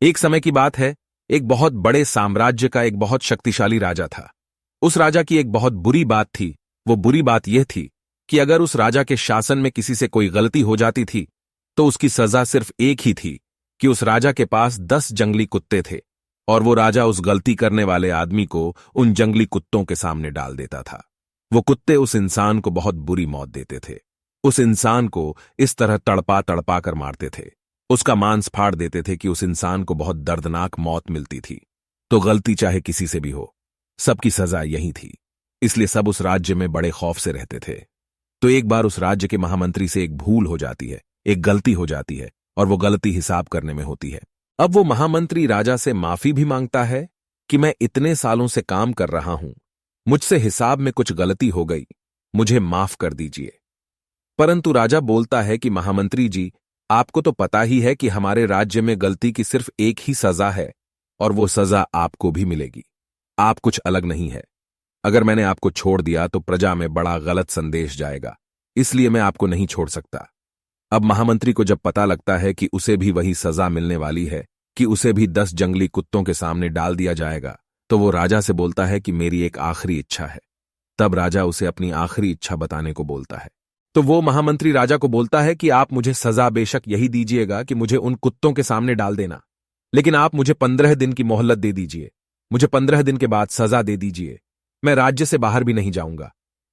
एक समय की बात है, एक बहुत बड़े साम्राज्य का एक बहुत शक्तिशाली राजा था। उस राजा की एक बहुत बुरी बात थी। वो बुरी बात यह थी कि अगर उस राजा के शासन में किसी से कोई गलती हो जाती थी तो उसकी सजा सिर्फ एक ही थी कि उस राजा के पास 10 जंगली कुत्ते थे और वो राजा उस गलती करने वाले आदमी को उन जंगली कुत्तों के सामने डाल देता था। वो कुत्ते उस इंसान को बहुत बुरी मौत देते थे। उस इंसान को इस तरह तड़पा तड़पा कर मारते थे, उसका मांस फाड़ देते थे कि उस इंसान को बहुत दर्दनाक मौत मिलती थी। तो गलती चाहे किसी से भी हो, सबकी सजा यही थी। इसलिए सब उस राज्य में बड़े खौफ से रहते थे। तो एक बार उस राज्य के महामंत्री से एक भूल हो जाती है, एक गलती हो जाती है, और वो गलती हिसाब करने में होती है। अब वो महामंत्री राजा से माफी भी मांगता है कि मैं इतने सालों से काम कर रहा हूं, मुझसे हिसाब में कुछ गलती हो गई, मुझे माफ कर दीजिए। परंतु राजा बोलता है कि महामंत्री जी, आपको तो पता ही है कि हमारे राज्य में गलती की सिर्फ एक ही सजा है और वो सजा आपको भी मिलेगी। आप कुछ अलग नहीं है। अगर मैंने आपको छोड़ दिया तो प्रजा में बड़ा गलत संदेश जाएगा, इसलिए मैं आपको नहीं छोड़ सकता। अब महामंत्री को जब पता लगता है कि उसे भी वही सजा मिलने वाली है, कि उसे भी 10 जंगली कुत्तों के सामने डाल दिया जाएगा, तो वो राजा से बोलता है कि मेरी एक आखिरी इच्छा है। तब राजा उसे अपनी आखिरी इच्छा बताने को बोलता है। तो वो महामंत्री राजा को बोलता है कि आप मुझे सजा बेशक यही दीजिएगा कि मुझे उन कुत्तों के सामने डाल देना, लेकिन आप मुझे 15 दिन की मोहलत दे दीजिए। मुझे 15 दिन के बाद सजा दे दीजिए। मैं राज्य से बाहर भी नहीं जाऊंगा,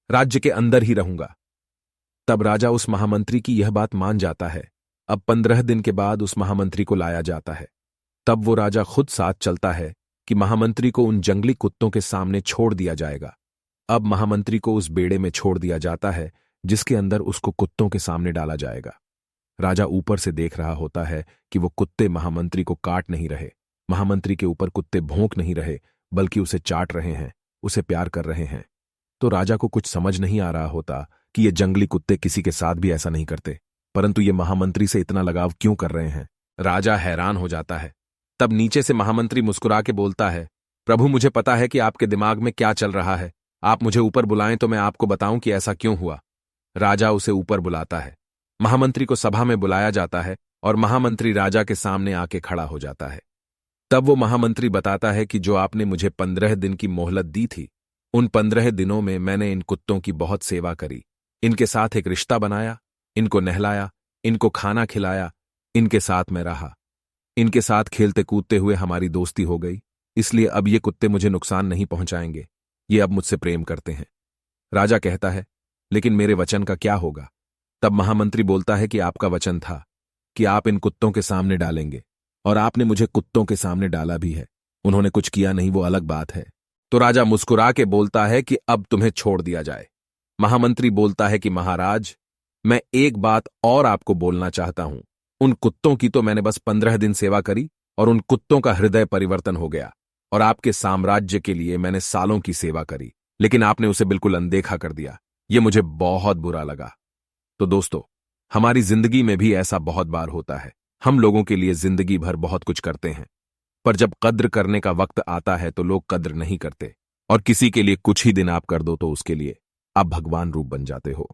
राज्य के अंदर ही रहूंगा। तब राजा उस महामंत्री की यह बात मान जाता है। अब 15 दिन के बाद उस महामंत्री को लाया जाता है। तब वो राजा खुद साथ चलता है कि महामंत्री को उन जंगली कुत्तों के सामने छोड़ दिया जाएगा। अब महामंत्री को उस बेड़े में छोड़ दिया जाता है जिसके अंदर उसको कुत्तों के सामने डाला जाएगा। राजा ऊपर से देख रहा होता है कि वो कुत्ते महामंत्री को काट नहीं रहे, महामंत्री के ऊपर कुत्ते भौंक नहीं रहे, बल्कि उसे चाट रहे हैं, उसे प्यार कर रहे हैं। तो राजा को कुछ समझ नहीं आ रहा होता कि ये जंगली कुत्ते किसी के साथ भी ऐसा नहीं करते, परंतु ये महामंत्री से इतना लगाव क्यों कर रहे हैं। राजा हैरान हो जाता है। तब नीचे से महामंत्री मुस्कुरा के बोलता है, प्रभु, मुझे पता है कि आपके दिमाग में क्या चल रहा है। आप मुझे ऊपर बुलाएं तो मैं आपको बताऊं कि ऐसा क्यों हुआ। राजा उसे ऊपर बुलाता है। महामंत्री को सभा में बुलाया जाता है और महामंत्री राजा के सामने आके खड़ा हो जाता है। तब वो महामंत्री बताता है कि जो आपने मुझे 15 दिन की मोहलत दी थी, उन 15 दिनों में मैंने इन कुत्तों की बहुत सेवा करी, इनके साथ एक रिश्ता बनाया, इनको नहलाया, इनको खाना खिलाया, इनके साथ मैं रहा, इनके साथ खेलते कूदते हुए हमारी दोस्ती हो गई। इसलिए अब ये कुत्ते मुझे नुकसान नहीं पहुंचाएंगे, ये अब मुझसे प्रेम करते हैं। राजा कहता है, लेकिन मेरे वचन का क्या होगा। तब महामंत्री बोलता है कि आपका वचन था कि आप इन कुत्तों के सामने डालेंगे, और आपने मुझे कुत्तों के सामने डाला भी है। उन्होंने कुछ किया नहीं, वो अलग बात है। तो राजा मुस्कुरा के बोलता है कि अब तुम्हें छोड़ दिया जाए। महामंत्री बोलता है कि महाराज, मैं एक बात और आपको बोलना चाहता हूं। उन कुत्तों की तो मैंने बस 15 दिन सेवा करी और उन कुत्तों का हृदय परिवर्तन हो गया, और आपके साम्राज्य के लिए मैंने सालों की सेवा करी, लेकिन आपने उसे बिल्कुल अनदेखा कर दिया। ये मुझे बहुत बुरा लगा। तो दोस्तों, हमारी जिंदगी में भी ऐसा बहुत बार होता है। हम लोगों के लिए जिंदगी भर बहुत कुछ करते हैं, पर जब कद्र करने का वक्त आता है तो लोग कद्र नहीं करते, और किसी के लिए कुछ ही दिन आप कर दो तो उसके लिए आप भगवान रूप बन जाते हो।